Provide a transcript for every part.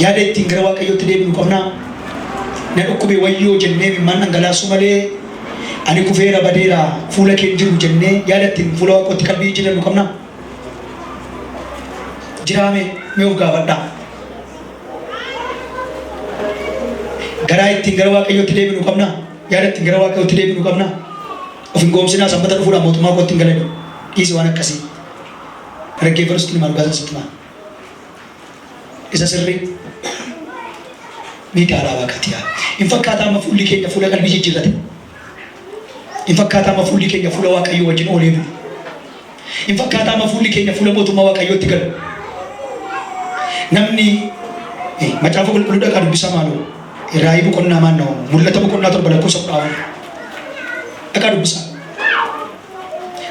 yaada ittiin gara waaqayyootti deebinu qabna. Na dhukkube wayyoo jennee imimmaan dhangalaasu malee ani kufeera badeera fuula kee jiru jennee yaada ittiin fuula waaqootti qalbii jiraannu qabna. Jiraame mee of gaafadhaa. Garaa ittiin gara waaqayyootti deebinu qabna. Yaada ittiin gara waaqayyootti deebinu qabna. Of hin goomsinaa sanbata dhufuudhaan mootummaa kootti hin galani. Dhiisi waan akkasii. Dhaggeeffatus ilmaan dhugaa sitti maa. Isa sirrii. Miidhaadhaa waaqatti yaa. Hin fakkaataa amma fuulli keenya fuula qalbii jijjiirrate. Hin fakkaataa amma fuulli keenya fuula waaqayyoo wajjin oolee bulu. Hin fakkaataa amma fuulli keenya fuula mootummaa waaqayyootti galu. Namni macaafa qulqulluu dhaqaa dubbisa maaloo. Raayii boqonnaa maanna'u mul'ata boqonnaa 7 lakkoofsa 10 dhaqaa dubbisa.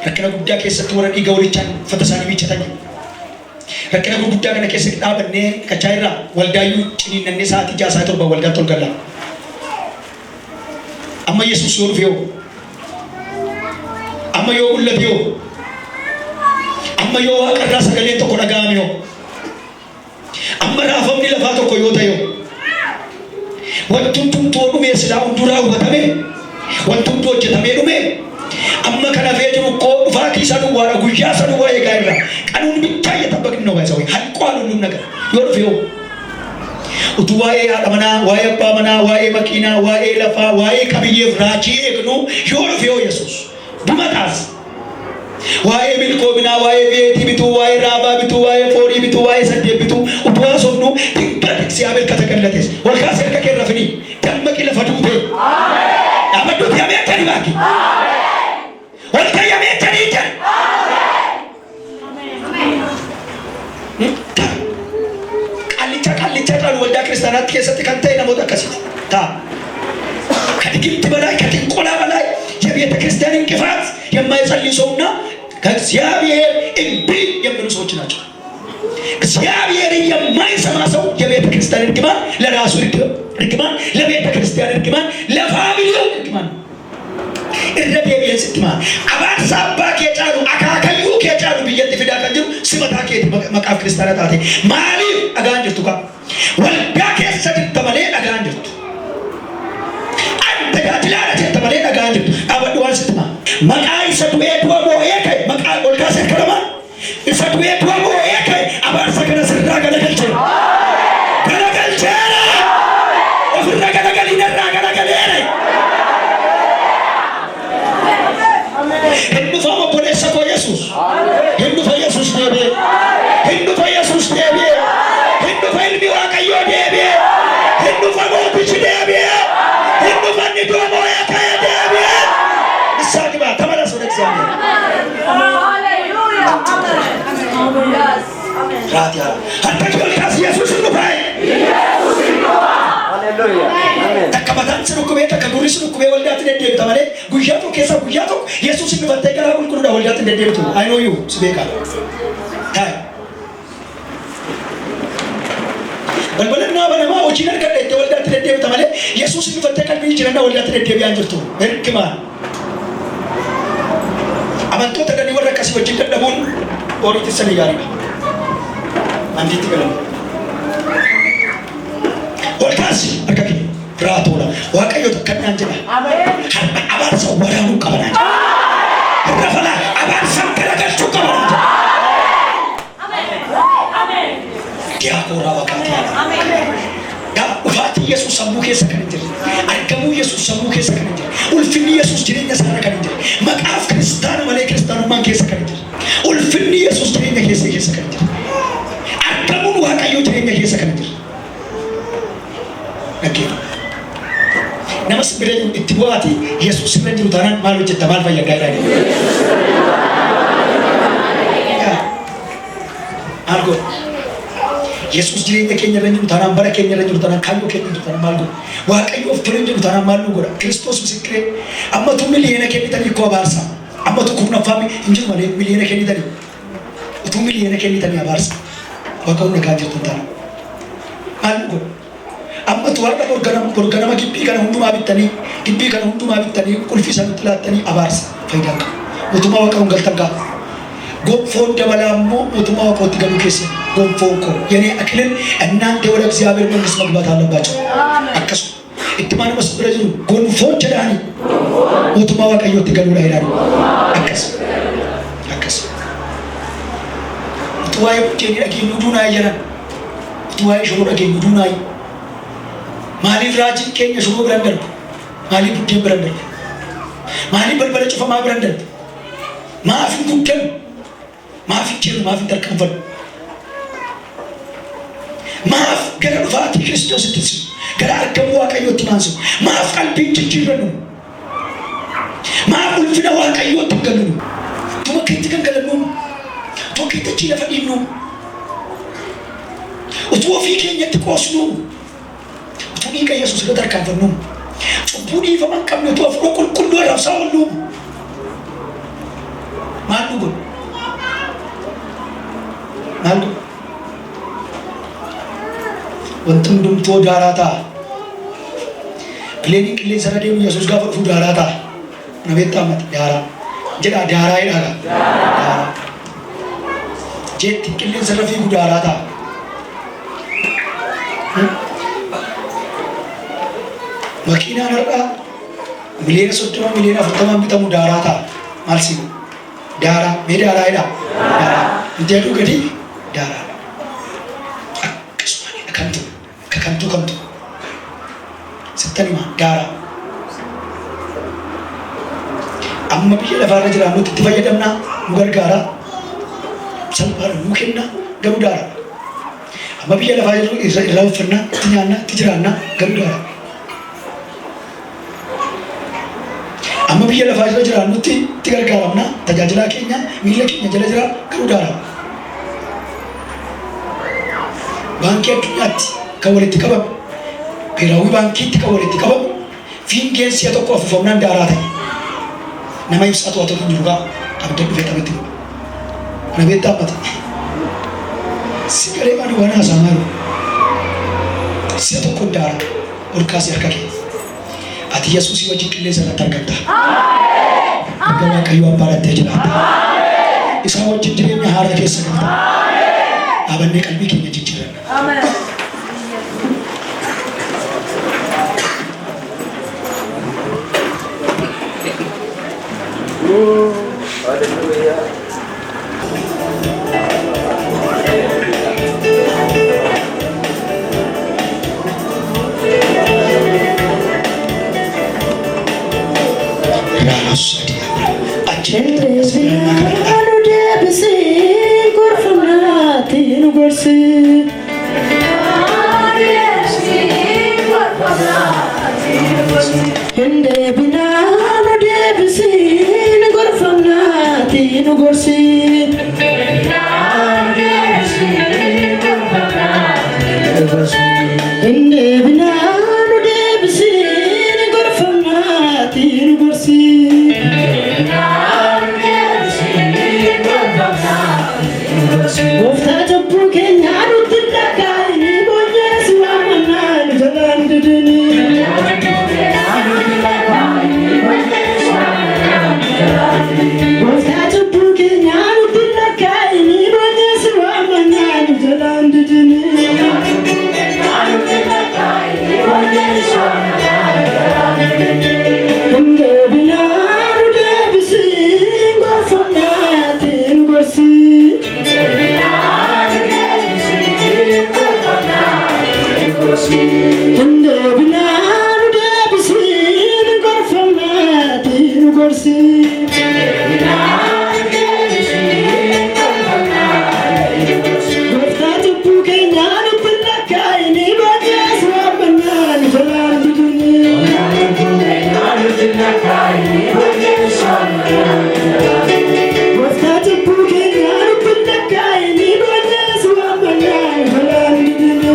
Rakkina guddaa keessatti warra dhiiga walichaan uffata isaanii miiccatan. Rakkina guddaa kana keessatti dhaabannee qachaa irraa waldaayyuu ciniinnannee sa'aatii 6-7 waldaa tolgalla. Amma Yesuus yoo dhufe yoo, amma yoo mul'ate yoo, amma yoo waaqarraa sagaleen tokko dhaga'ame yoo, amma raafamni lafaa tokko yoo ta'e yoo, wanti hundumtuu dhumee silaa hunduraa hubatame, wanti hunduu hojjetamee dhume, amma kana fee jiru koo dhufaatii isa duwwaadha guyyaa isa duwwaa eegaa irra qanuun bittaa yetabaqni noo baay'isa halqoo haluun nagar yoo dhufe yoo utuu waa'ee haadha manaa, waa'ee abbaa manaa, waa'ee makiinaa, waa'ee lafaa, waa'ee qabiyyeef raajii eegnu yoo dhufe yoo Yesuus dhumataas waa'ee milkoominaa, waa'ee beetii bituu, waa'ee raabaa bituu, waa'ee foorii bituu, waa'ee saddeet bituu utuu haasofnu dhibbatti siyaabel katagallates wal kaasee harka kee rafanii dammaqi lafa duutee dhaabadduuti amee akkani baaki wal kayyamee akkanii jedhe qallicha qalu waldaa kiristaanaatti keessatti kan ta'e namoota akkasiiti ta'a. ከድግምት በላይ ከጥንቆላ በላይ የቤተ ክርስቲያን እንቅፋት የማይጸልዩ ሰውና ከእግዚአብሔር እምቢ የሚሉ ሰዎች ናቸው። እግዚአብሔር የማይሰማ ሰው የቤተ ክርስቲያን እርግማን ለራሱ እርግማን፣ ለቤተ ክርስቲያን እርግማን፣ ለፋሚሊው እርግማን እረዴቢየን ስትማ አባሳ አባኬ ጫሉ አካከዩ ከጫሉ ብየት ፍዳ ከጅሩ ሲመታኬ መቃፍ ክርስቲያናት ማሊ አጋንጅቱ ጋ ወልዳ ከሰድ ተመለ አጋንጅቱ ተጋድላለ ተመለ አጋንጅቱ አበዱ ዋንስትማ መቃይ ሰዱኤ ዶሞ ኤከ መቃ ወልካሰ ከረማ ሰዱኤ ዶሞ ኤከ አባሳ ከነ ስራ ገለገልቸ ገለገልቸ ወፍራ ገለገል ይነራ ገለገል Hindu fama polessa ko Jesus. Hindu fa Jesus debe. Hindu fa Jesus debe. Hindu fa ilmi waaqayyo debe. Hindu fa gobichi debe. Hindu fa nido moya kaya debe. Isaki ba tamara so example. Hallelujah. Amen. Yes. Amen. Ratia. Hatta kol kas Jesus nu pai. Jesus nu pai. Hallelujah. Amen. Takabatan sunu kubeta kaguris nu kube waldat debe tamale. Guyato kesa guyato Jesus nu batte kara kulkuru da waldat debe tu. I know you subeka. Hai. Balbalna banama ojinar kadde te waldat debe tamale. Jesus nu batte kalbi jirana waldat debe anjurtu. Erkima. Amantoota dani warra kasi wajjin dadhabuun horiitti sanii gaariidha. Antiitti galamu. Ol kaasi harka kee biraa toola. Waaqayyo tokkannaan jedha. Har'a abaarsa waraanuu qabanaa jedha. Har'a falaa abaarsa garagalchuu qabanaa jedha. Diyaakooraa waaqaati yaada. Dhufaatii Yesuus sammuu keessa kan hin jirre. Argamuu Yesuus sammuu keessa kan hin jirre. Ulfinni Yesuus jireenya isaarra kan hin jirre. Maqaaf kiristaana malee kiristaanummaan keessa kan hin jirre. Ulfinni Yesuus jireenya keessa kan hin jirre. Argamuun Waaqayyoo jireenya keessa kan hin jirre. Dhaggeeffa. Namas bira itti bu'aati Yesuus irra jiru taanaan maal hojjetta maal fayyaddaa jedhanii. Argo. Yesuus jireenya keenya irra jiru taanaan bara keenya irra jiru taanaan kaayyoo keenya jiru taanaan maal godha? Waaqayyo of tolee jiru taanaan maal nu godha? Kiristoos misikiree ammatu miliyoona kennitanii koo abaarsa. Ammatu kurnaffaa hin jiru malee miliyoona kennitanii. Utuu miliyoona kennitanii abaarsa. Waaqayyo nagaa jirtu taanaan maal nu godha? Ammatu warra borganama gibbii kana hundumaa bittanii qulfii sana itti laattanii abaarsa faayidaan qabu. Mootummaa Waaqayyoon galtan gaafa. ጎንፎን ደበላሞ ሞቱማ ወቆት ገሉ ከሲ ጎንፎንኮ የኔ አክልን እናንተ ወደ እግዚአብሔር መንግስት መግባት አለባቸው። አከሱ እትማን መስብረጁ ጎንፎን ጀዳኒ ሞቱማ ወቀዮት ገሉ ላይ ዳኒ አከሱ tuwaay keenya dhageenya duunaa jedhan tuwaay shuruu dhageenya duunaa maaliif raajiin keenya shuruu biran darbu maaliif buddeen biran darbu maaliif balbala cufamaa biran darbu maaf hin guddannu maaf hin jennu maaf hin tarkaanfannu maaf gara dhufaatii Kiristoositti simu gara argamuu Waaqayyootti maansu maaf qalbiin jijjiirrannu maaf ulfina Waaqayyootti gallu tuma keetti kan galannu Tokita cila fadinu, utuwa fikir yang terkosnu, utuwa ika Yesus sudah terkafanu, budi faman kami utuwa frokul kundu arab saulu, malu gun, malu, untung dum tuwa darata, klinik klinik sarade Yesus gafar fu darata, nabi tamat dara, jadi dara ini ada, dara. Jetti qilleensa rafii gudaaraa ta'a. Makiinaan har'aa miliyoona 30 miliyoona 40 bitamu daaraa ta'a. Maal si daaraa mee daaraa jedhaa? Daaraa hin jedhu gadi daaraa. Akkasuma kamtu sittan hima daaraa. Amma biyya lafaarra jiraannu itti fayyadamnaa nu gargaara. Salphaan mukeenna garuu daara. Amma biyya lafaa jiru irraa uffannaa, itti nyaannaa, itti jiraannaa garuu daara. Amma biyya lafaa jira jiraannutti itti gargaaramnaa, tajaajilaa keenya miila keenya jala jira garuu daara. Baankii addunyaatti kan walitti qabamu, Biiraawwii baankiitti kan walitti qabamu, fiingeen si'a tokko afuufamnaan daaraa ta'e. Nama ibsaatu haa ta'u jiru gaa abidda dhufee taphatti. Nabi tamat, sekali mana wana samaru, siapa kondara, urkas yarkaki, ati Yesus wajib kilesa natarganta, agama kayu aparat terjelat, isa wajib jadi nyahara kesana, abanne kalbi kenya jijiran. Haleluya. Anu dia besi kurfamati nu gorsi. Hende bina anu dia besi kurfamati nu gorsi. Hende bina anu dia besi kurfamati nu gorsi. Gofta jabbu keenya nutti dhagaa inni boonye si waamannaa nu jalaan didini. Gofta jabbu keenya nutti dhagaa inni boonye si waamannaa nu jalaan didini. Hinde binaa nu deebisii gorfamnaati nu gorsi. Hinde binaa nu deebisii nu gorfamnaati nu gorsi. Gooftaa cubbuu keenyaa nutti lakkaa inni boonye si waamannaa nu jalaan didini. Gooftaa cubbuu keenyaa nutti lakkaa inni boonye si waamannaa nu jalaan didini.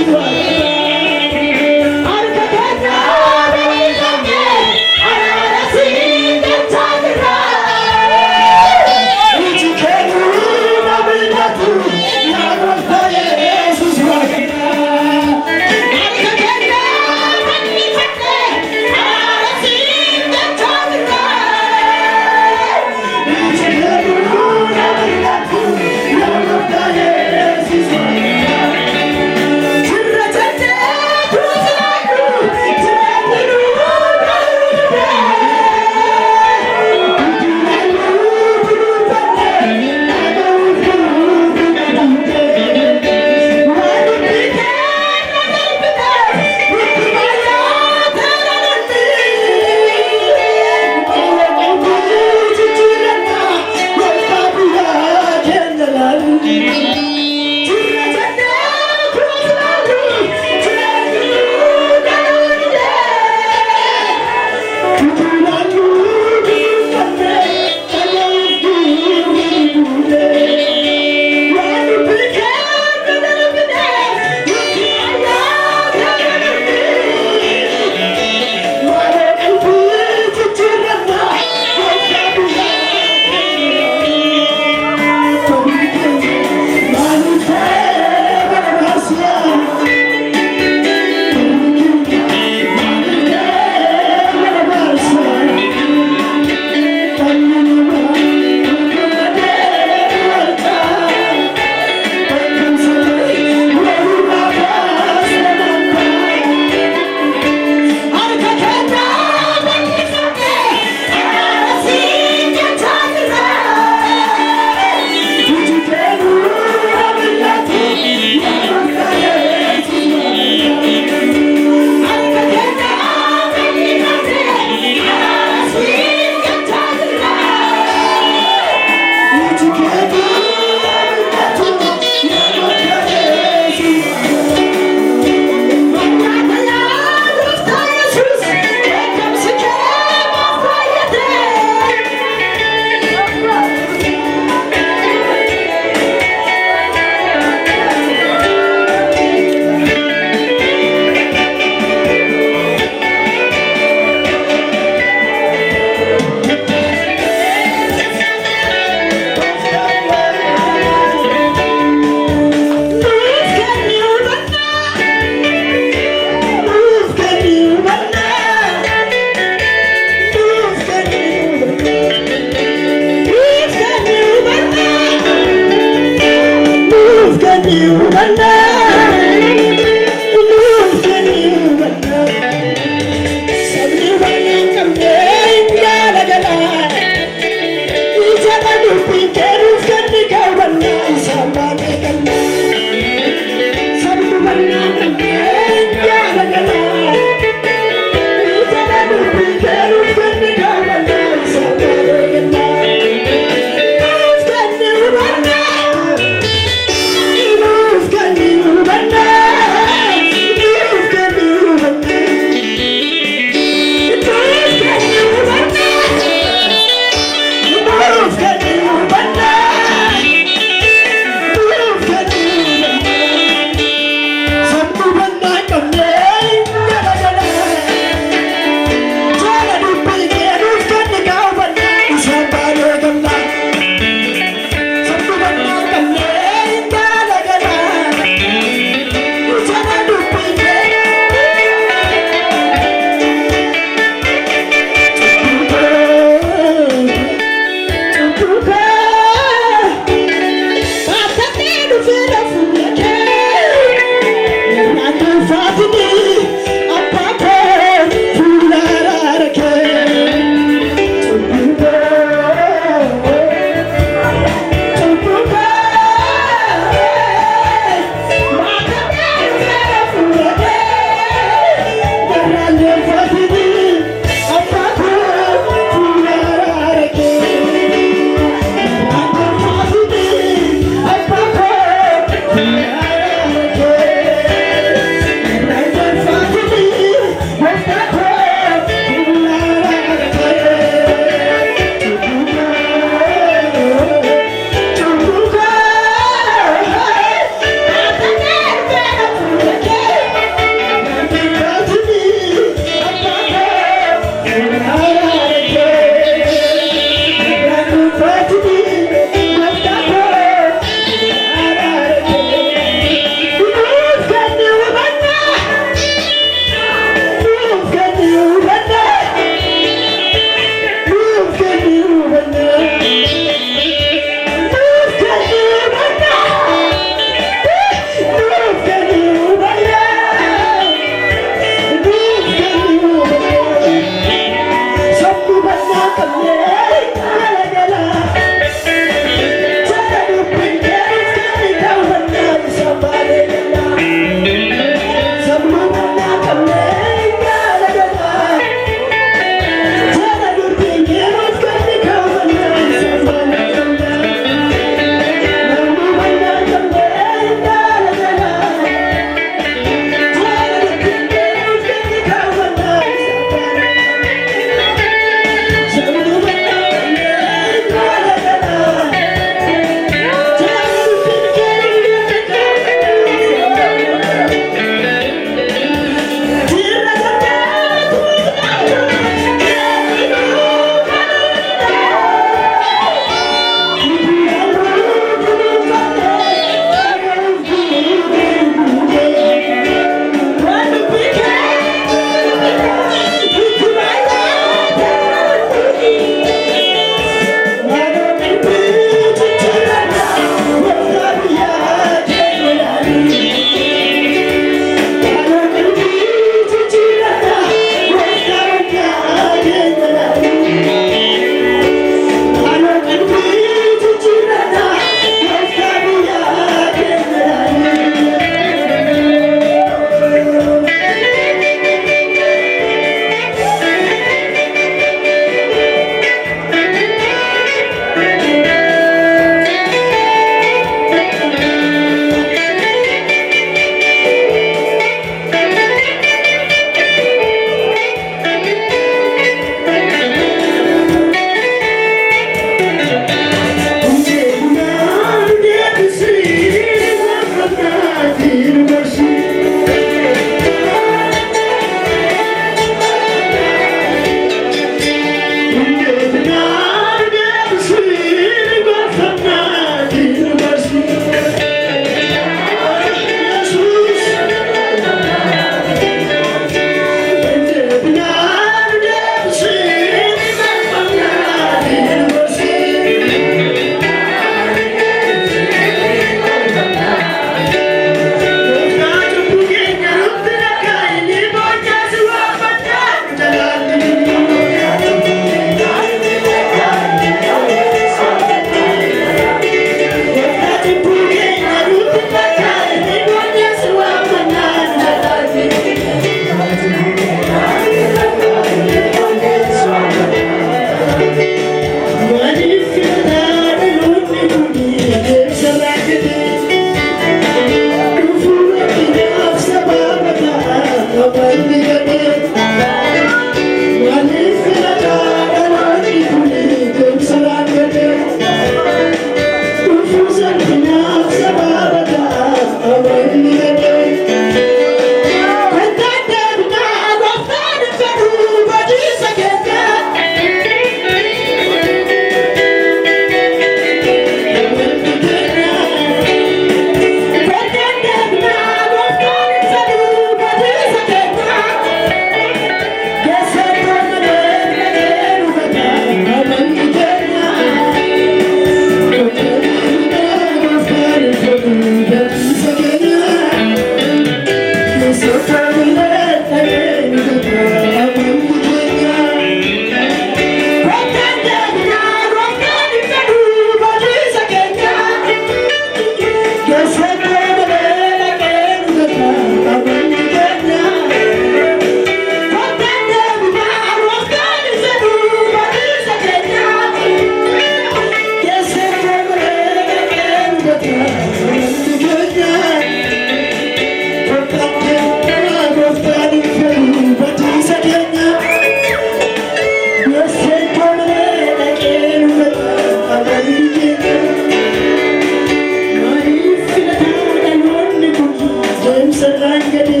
deemsa raangade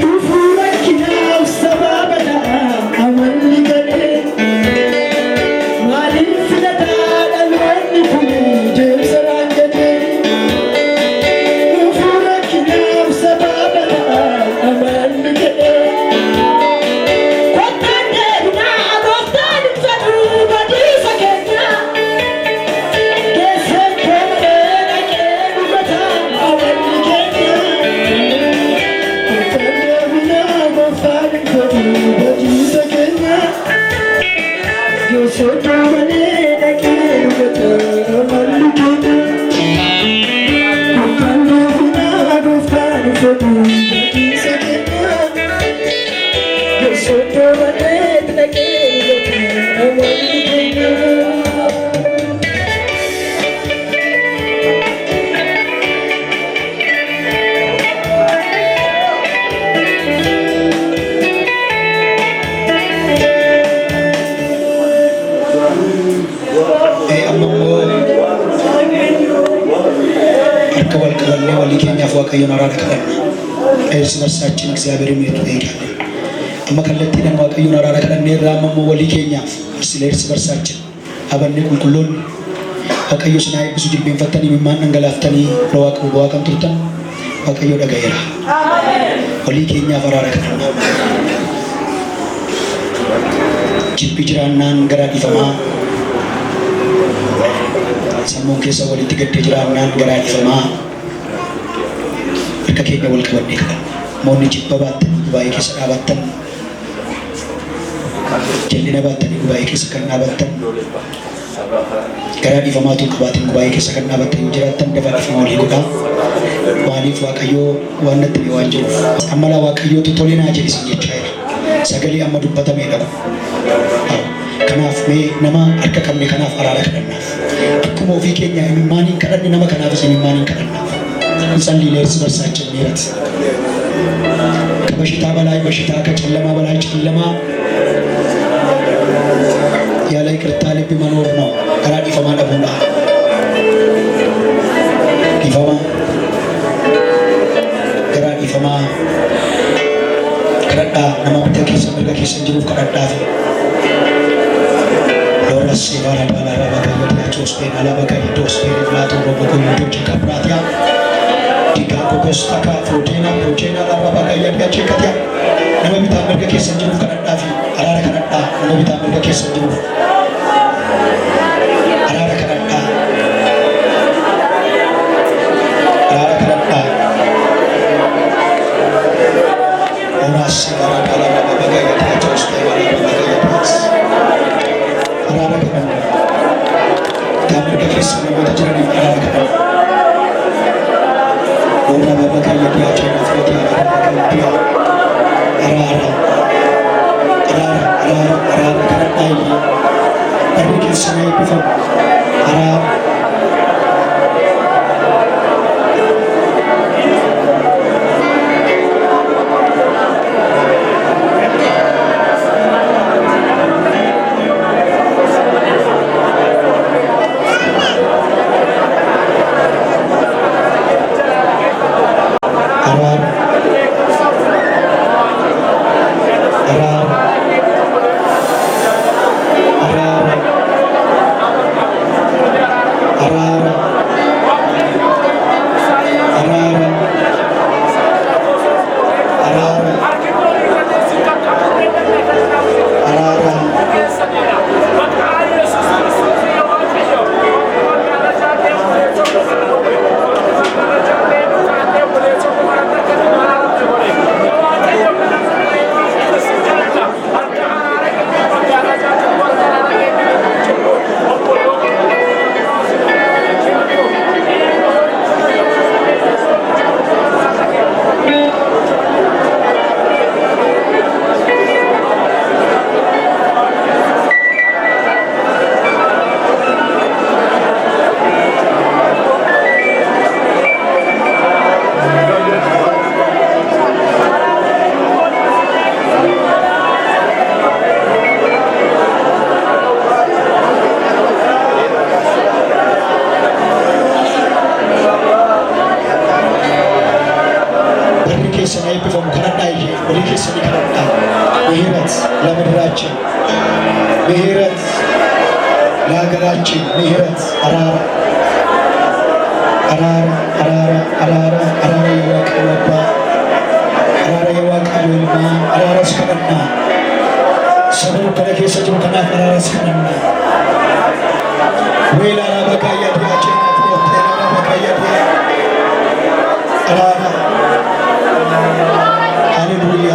dhufuu rakkinaaf sababadha amalli galee maaliif filataa dhaloonni kun deemsa raangade dhufuu rakkinaaf sababadha amalli galee kottaan deebinaa gooftaan hin fedhu badiisa keenya geessee koomee dhaqee dhugataa amalli keenya kottaan deebinaa gooftaan hin fedhu badiisa keenya geessee koomee dhaqee dhugataa amalli keenya kottaan deebinaa gooftaan hin fedhu badiisa keenya. ከወልቀወልኔ ወሊኬኛ ፏቀዮን አራዳ ከረና እርስ በርሳችን እግዚአብሔርን ይጠይቃል። amma kallattiidhaan waaqayyoon araara kadhannee irraa ammoo walii keenyaaf eርስ በርሳችን abannee qulqulloon waaqayyo sinaa eebbisu jilbeenfattanii mimmaan dhangalaaftanii waaqan turtan waaqayyo dhagayeera. Walii keenyaaf araara kadhannaa jibbi jiraannaan garaa dhiifamaa sammuun keessa walitti gaddee jiraannaan garaa dhiifamaa harka keenya wal qabannee kadhanna. Moonni jibba baattanii gubaa'ee keessa dhaabattan jallina baattanii gubaa'ee keessa kan dhaabattan garaa dhiifamaatu qabaatiin gubaa'ee keessa kan dhaabattan yoo jiraattan dafa dhiifama walii godhaa. Maaliif waaqayyoo waan natti dhiyoo waan jedhuuf ammalaa waaqayyootu tolee naa jedhisin jechaa jira. Sagalee amma dubbatamee dhabu. Kanaaf mee nama harka qabne kanaaf araara kadhannaaf. Akkuma ofii keenya imimmaaniin kadhanne nama kanaafis imimmaaniin kadhannaaf. እንጸልይ ለእርስ በርሳችን ምሕረት ከበሽታ በላይ በሽታ ከጨለማ በላይ ጨለማ ያለ ይቅርታ ልብ መኖር ነው። ገራ ዲፈማ ደቡና ዲፈማ ገራ ዲፈማ ከረዳ ነማምተ ኬሰ መርጋ ኬሰ ጅሩፍ ከረዳፊ ሎረስ ይባላ ባላ ባጋዮት ሆስፔን አላባጋ ሂዶ ሆስፔን ፍላቶ ሮቦኮ ዩዶች ከብራቲያ Kokosta ka proteina larva bagaya dia cekatya nama bita merga keessa jiru kadhadhaa fi araara kadhadhaa nama bita merga keessa jiru araara kadhadhaa orasi larva bagaya dia costa larva bagaya dia araara kadhadhaa bita merga keessa nama bita jiru araara kadhadhaa Ora baba kaya dia cina fiti ara dia ara karena ini tapi kisahnya itu ara keessan eebbifamu kadhadhaa ishee walii keessanii kadhadhaa. ምህረት ለምድራችን፣ ምህረት ለሀገራችን፣ ምህረት አራራ አራራ አራራ አራራ አራራ የዋቀ ወባ አራራ የዋቀ ወልማ አራራ እስከመና ሰበሩ ከለኬሰ ጅሩ ከናፍ አራራ እስከመና ወይላ በቃያ ዲያችን ፕሮቴና በቃያ ዲያ አራራ ሃሌሉያ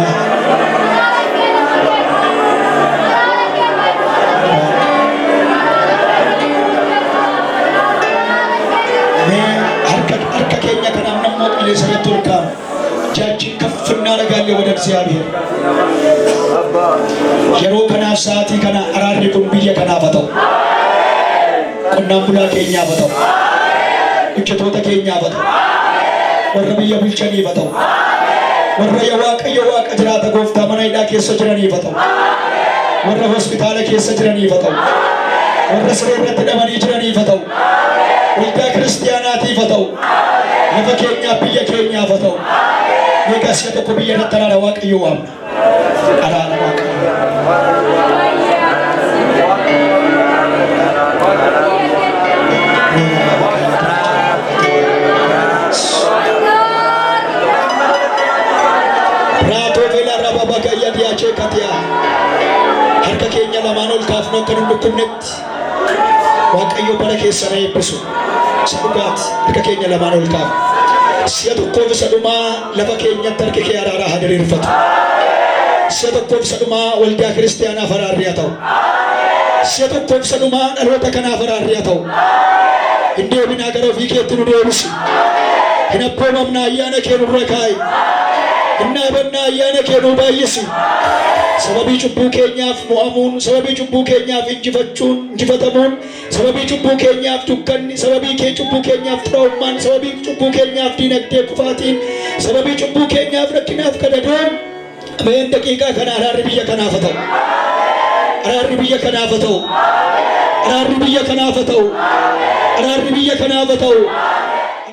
ሰለቱልካ እጃችን ከፍ እናደርጋለን ወደ እግዚአብሔር የሮ ከናፍ ሰዓቲ ከና አራሪ ኩን ብየ ከናፈተው ቆናም ቡላ ኬኛ ፈተው እጭቶተ ኬኛ ፈተው ወረ ብየ ቡልቸኒ ፈተው ወረ የዋቀ ጅራተ ጎፍታ መናይዳ ኬሰ ጅረኒ ፈተው ወረ ሆስፒታል ኬሰ ጅረኒ ፈተው ወረ ስሬረት ደመኒ ጅረኒ ፈተው ወልዳ ክርስቲያናት ይፈተው ለፈኬኛ ብየ ኬኛ ፈተው የጋስየተ ኩብየ ተራራ ዋቀዩ ዋም አራራ ዋቀዩ ራቶ ቬላ ረባ በጋያ ዲያቼ ካቲያ ሀርከ ኬኛ ለማኖል ካፍኖ ከንዱኩነት ዋቀዩ በለኬሰነ ይብሱ ሰዱጋት ሀርከ ኬኛ ለማኖል ካፍ ሲያተኮፍ ሰዱማ ለፈኬኛ ተርኬ አራራ ሀደሪ ርፈቱ ሲያተኮፍ ሰዱማ ወልዳ ክርስቲያና ፈራሪያተው ሲያተኮፍ ሰዱማ አልወተ ከና ፈራሪያተው እንዴ ቢናገረው ፊኬት ነው ደውስ እነፖመምና ያነ ከኑ ረካይ እና በና ያነ ከኑ ባይስ ሰበቢ ጩቡ ኬኛፍ ሙአሙን ሰበቢ ጩቡ ኬኛፍ እንጅፈተሙን ሰበቢ ጩቡ ኬኛፍ ዱከኒ ሰበቢ ጩቡ ኬኛፍ ትራውማን ሰበቢ ጩቡ ኬኛፍ ዲነግዴ ኩፋቲን ሰበቢ ጩቡ ኬኛፍ ረኪናፍ ከደዶን አሜን ደቂቃ ከና አራሪ ብየ ከናፈተው አራሪ ብየ ከናፈተው አራሪ ብየ ከናፈተው አራሪ ብየ ከናፈተው